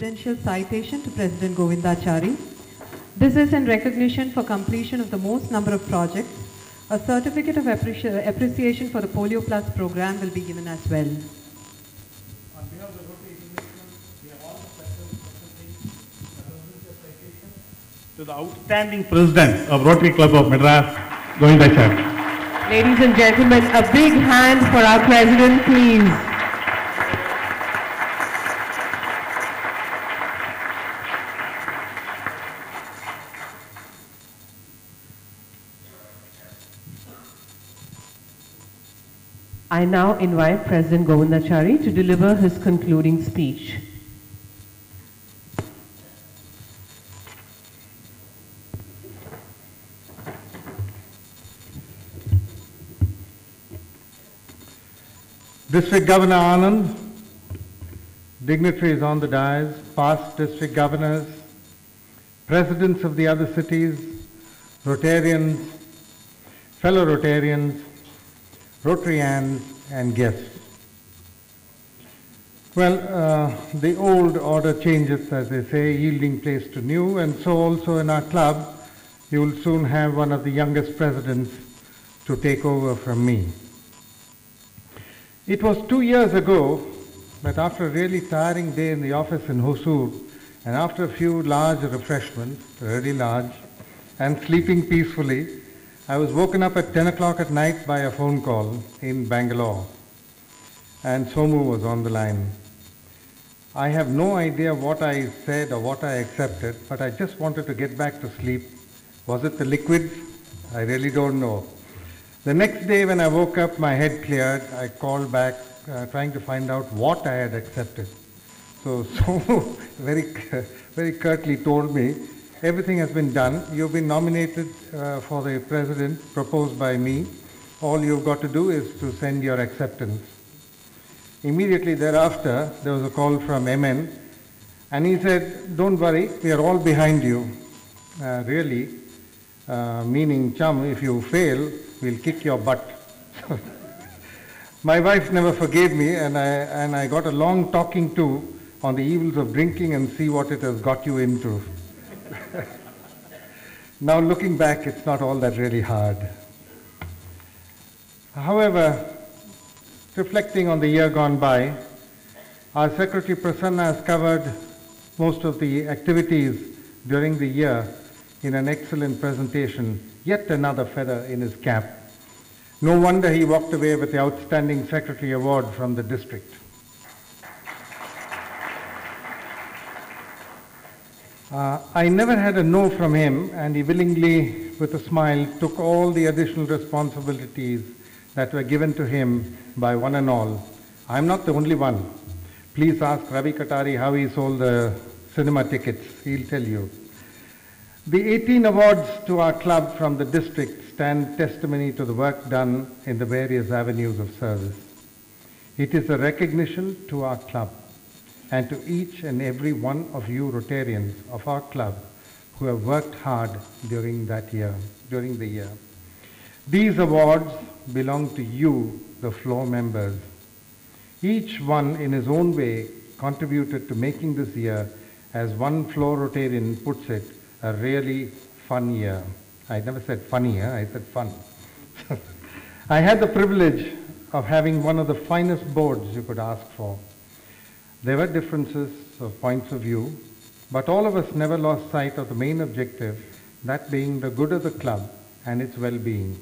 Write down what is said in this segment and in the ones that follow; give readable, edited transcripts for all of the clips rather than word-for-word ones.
Presidential Citation to President Govindachari. This is in recognition for completion of the most number of projects. A certificate of appreciation for the Polio Plus program will be given as well. On behalf of the Rotary International, we have all the pleasure of presenting to the outstanding President of Rotary Club of Madras, Govindachari. Ladies and gentlemen, a big hand for our President, please. I now invite President Govindachari to deliver his concluding speech. District Governor Anand, dignitaries on the dais, past district governors, presidents of the other cities, Rotarians, fellow Rotarians, Rotarians and guests. Well, the old order changes, as they say, yielding place to new, and so also in our club, you will soon have one of the youngest presidents to take over from me. It was 2 years ago that after a really tiring day in the office in Hosur, and after a few large refreshments, really large, and sleeping peacefully, I was woken up at 10 o'clock at night by a phone call in Bangalore, and Somu was on the line. I have no idea what I said or what I accepted, but I just wanted to get back to sleep. Was it the liquids? I really don't know. The next day when I woke up, my head cleared. I called back trying to find out what I had accepted. So Somu very curtly told me, everything has been done. You've been nominated for the president proposed by me. All you've got to do is to send your acceptance. Immediately thereafter, there was a call from MN, and he said, don't worry, we are all behind you. Really, meaning, chum, if you fail, we'll kick your butt. My wife never forgave me, and I got a long talking to on the evils of drinking and see what it has got you into. Now looking back, it's not all that really hard. However, reflecting on the year gone by, our Secretary Prasanna has covered most of the activities during the year in an excellent presentation, yet another feather in his cap. No wonder he walked away with the Outstanding Secretary Award from the district. I never had a no from him, and he willingly, with a smile, took all the additional responsibilities that were given to him by one and all. I'm not the only one. Please ask Ravi Katari how he sold the cinema tickets. He'll tell you. The 18 awards to our club from the district stand testimony to the work done in the various avenues of service. It is a recognition to our club and to each and every one of you Rotarians of our club who have worked hard during the year. These awards belong to you, the floor members. Each one in his own way contributed to making this year, as one floor Rotarian puts it, a really fun year. I never said funny year, I said fun. I had the privilege of having one of the finest boards you could ask for. There were differences of points of view, but all of us never lost sight of the main objective, that being the good of the club and its well-being.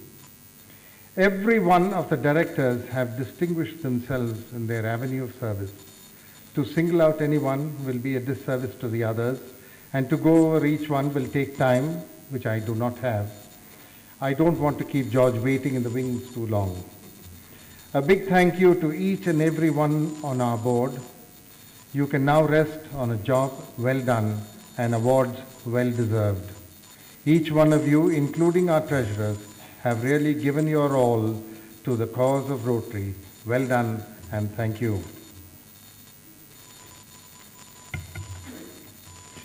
Every one of the directors have distinguished themselves in their avenue of service. To single out anyone will be a disservice to the others, and to go over each one will take time, which I do not have. I don't want to keep George waiting in the wings too long. A big thank you to each and every one on our board. You can now rest on a job well done and awards well deserved. Each one of you, including our treasurers, have really given your all to the cause of Rotary. Well done and thank you.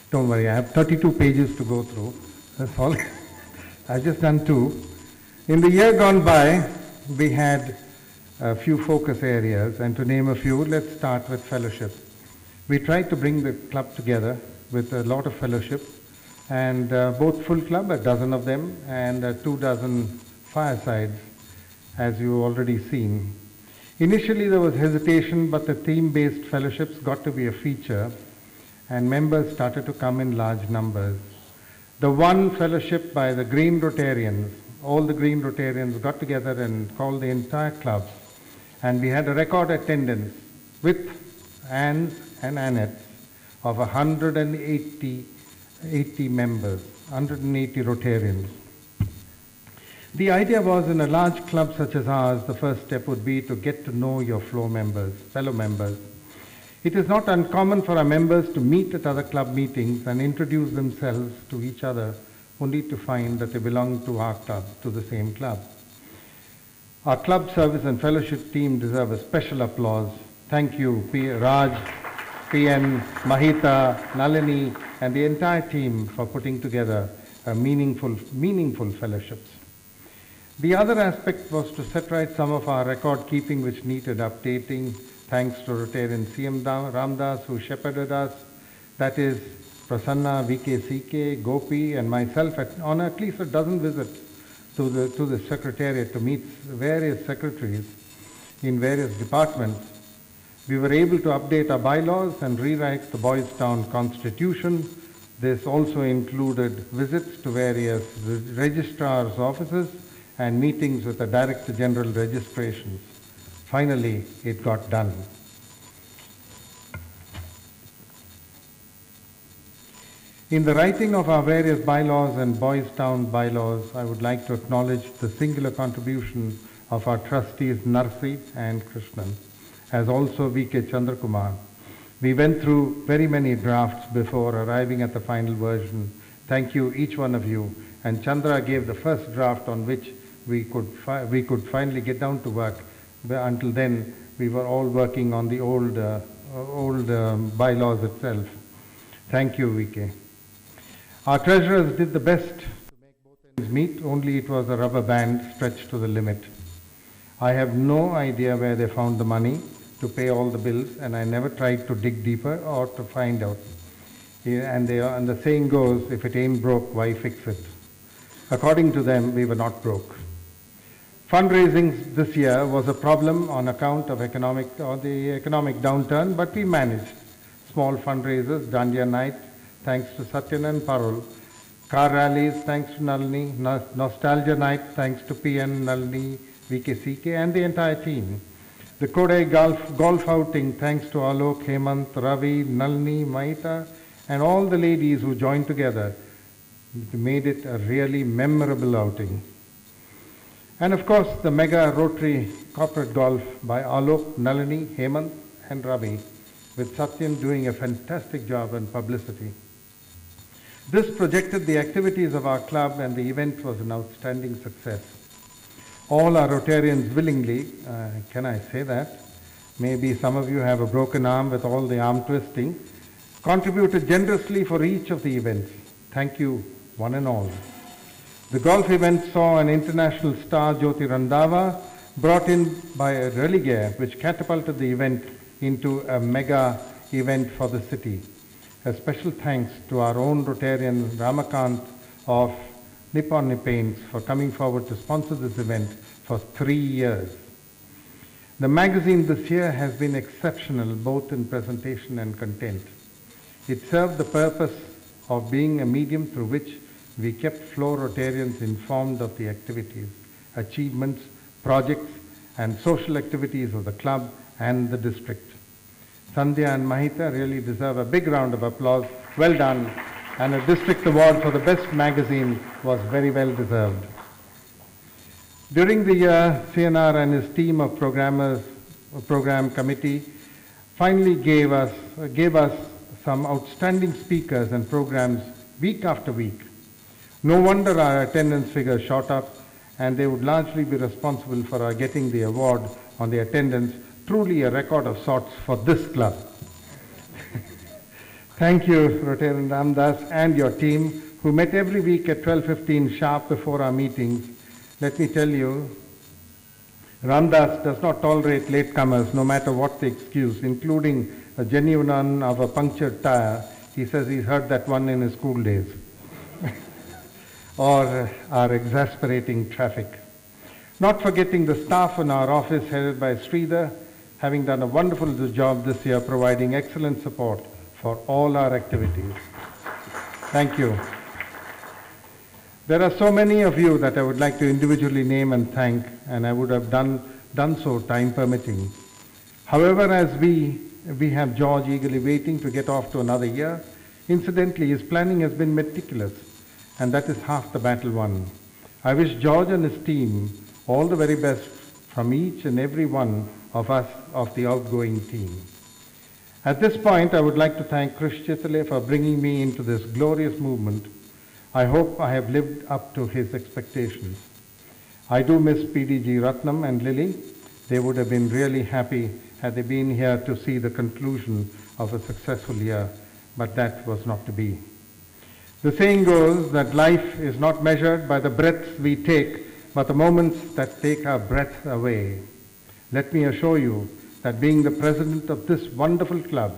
Don't worry, I have 32 pages to go through. That's all. I've just done 2. In the year gone by, we had a few focus areas, and to name a few, let's start with fellowship. We tried to bring the club together with a lot of fellowship, and both full club, a dozen of them, and 24 firesides, as you already seen. Initially there was hesitation, but the theme-based fellowships got to be a feature, and members started to come in large numbers. The one fellowship by the Green Rotarians, all the Green Rotarians got together and called the entire club, and we had a record attendance with Anne's and Annette's of 180 members, 180 Rotarians. The idea was, in a large club such as ours, the first step would be to get to know your fellow members. It is not uncommon for our members to meet at other club meetings and introduce themselves to each other, only to find that they belong to our club, to the same club. Our club service and fellowship team deserve a special applause. Thank you, Raj, PN, Mahita, Nalini, and the entire team for putting together a meaningful fellowships. The other aspect was to set right some of our record keeping which needed updating, thanks to Rotarian CM Ramdas, who shepherded us. That is Prasanna, VKCK, Gopi, and myself on at least a dozen visits to the Secretariat to meet various secretaries in various departments. We were able to update our bylaws and rewrite the Boys Town Constitution. This also included visits to various registrars' offices and meetings with the Director General registrations. Finally, it got done. In the writing of our various bylaws and Boys Town bylaws, I would like to acknowledge the singular contribution of our trustees Narsi and Krishnan, as also V.K. Chandrakumar. We went through very many drafts before arriving at the final version. Thank you, each one of you. And Chandra gave the first draft on which we could finally get down to work. Until then, we were all working on the old bylaws itself. Thank you, VK. Our treasurers did the best to make both ends meet, only it was a rubber band stretched to the limit. I have no idea where they found the money to pay all the bills, and I never tried to dig deeper or to find out. And the saying goes, if it ain't broke, why fix it? According to them, we were not broke. Fundraising this year was a problem on account of the economic downturn, but we managed. Small fundraisers, Dandiya Night, thanks to Satyan and Parul. Car rallies, thanks to Nalini. Nostalgia Night, thanks to PN, Nalini, VKCK, and the entire team. The Kodai golf outing, thanks to Alok, Hemant, Ravi, Nalini, Mahita, and all the ladies who joined together, made it a really memorable outing. And of course, the mega Rotary corporate golf by Alok, Nalini, Hemant, and Ravi, with Satyam doing a fantastic job in publicity. This projected the activities of our club, and the event was an outstanding success. All our Rotarians willingly, can I say that? Maybe some of you have a broken arm with all the arm twisting, contributed generously for each of the events. Thank you, one and all. The golf event saw an international star, Jyoti Randava, brought in by a relegate, which catapulted the event into a mega event for the city. A special thanks to our own Rotarian Ramakant of Nippon Paints for coming forward to sponsor this event for 3 years. The magazine this year has been exceptional both in presentation and content. It served the purpose of being a medium through which we kept fellow Rotarians informed of the activities, achievements, projects, and social activities of the club and the district. Sandhya and Mahita really deserve a big round of applause. Well done. And a district award for the best magazine was very well deserved. During the year, CNR and his team of program committee finally gave us some outstanding speakers and programs week after week. No wonder our attendance figures shot up, and they would largely be responsible for our getting the award on the attendance, truly a record of sorts for this club. Thank you, Rotarian Ramdas and your team, who met every week at 12:15 sharp before our meetings. Let me tell you, Ramdas does not tolerate latecomers, no matter what the excuse, including a genuine one of a punctured tire. He says he's heard that one in his school days. Or our exasperating traffic. Not forgetting the staff in our office headed by Sridhar, having done a wonderful job this year providing excellent support for all our activities. Thank you. There are so many of you that I would like to individually name and thank, and I would have done so time permitting. However, as we have George eagerly waiting to get off to another year, incidentally, his planning has been meticulous, and that is half the battle won. I wish George and his team all the very best from each and every one of us of the outgoing team. At this point, I would like to thank Krish Chitale for bringing me into this glorious movement. I hope I have lived up to his expectations. I do miss PDG Ratnam and Lily. They would have been really happy had they been here to see the conclusion of a successful year, but that was not to be. The saying goes that life is not measured by the breaths we take, but the moments that take our breath away. Let me assure you that being the president of this wonderful club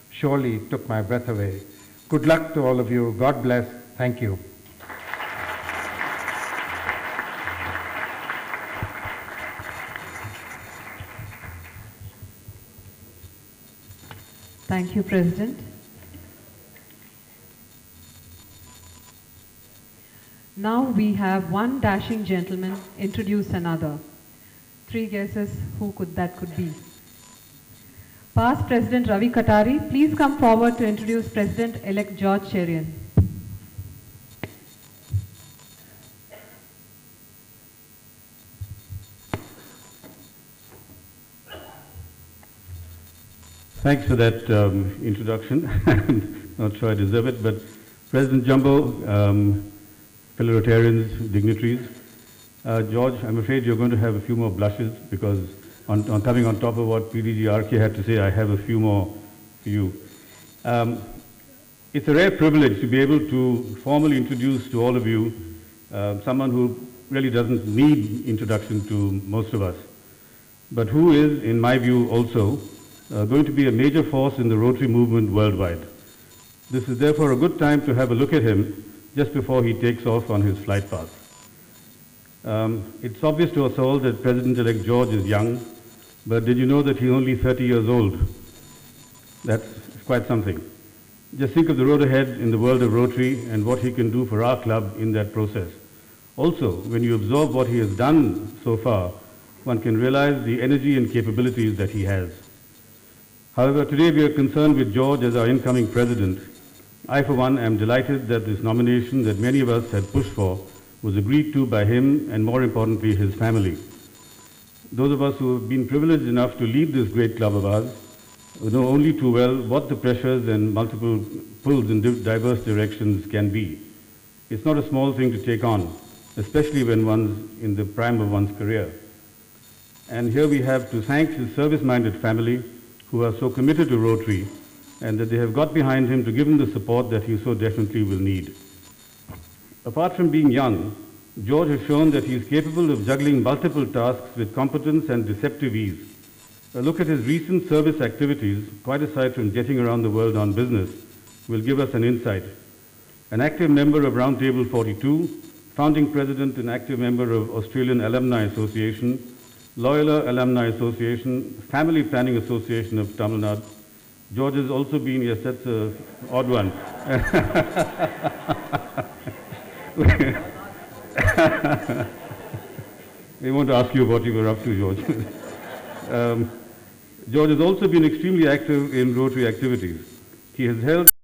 surely took my breath away. Good luck to all of you. God bless. Thank you. Thank you, President. Now we have one dashing gentleman introduce another. 3 guesses who that could be. Past President Ravi Katari, please come forward to introduce President-elect George Cherian. Thanks for that introduction. I'm not sure I deserve it, but President Jumbo, fellow Rotarians, dignitaries, George, I'm afraid you're going to have a few more blushes because on coming on top of what PDG RK had to say, I have a few more for you. It's a rare privilege to be able to formally introduce to all of you someone who really doesn't need introduction to most of us, but who is, in my view, also going to be a major force in the Rotary movement worldwide. This is therefore a good time to have a look at him just before he takes off on his flight path. It's obvious to us all that President-elect George is young, but did you know that he's only 30 years old? That's quite something. Just think of the road ahead in the world of Rotary and what he can do for our club in that process. Also, when you absorb what he has done so far, one can realize the energy and capabilities that he has. However, today we are concerned with George as our incoming president. I, for one, am delighted that this nomination that many of us had pushed for was agreed to by him and, more importantly, his family. Those of us who have been privileged enough to lead this great club of ours know only too well what the pressures and multiple pulls in diverse directions can be. It's not a small thing to take on, especially when one's in the prime of one's career. And here we have to thank his service-minded family who are so committed to Rotary and that they have got behind him to give him the support that he so definitely will need. Apart from being young, George has shown that he is capable of juggling multiple tasks with competence and deceptive ease. A look at his recent service activities, quite aside from getting around the world on business, will give us an insight. An active member of Roundtable 42, founding president and active member of Australian Alumni Association, Loyola Alumni Association, Family Planning Association of Tamil Nadu. George has also been, yes, that's an odd one. We want to ask you what you were up to, George. George has also been extremely active in Rotary activities. He has held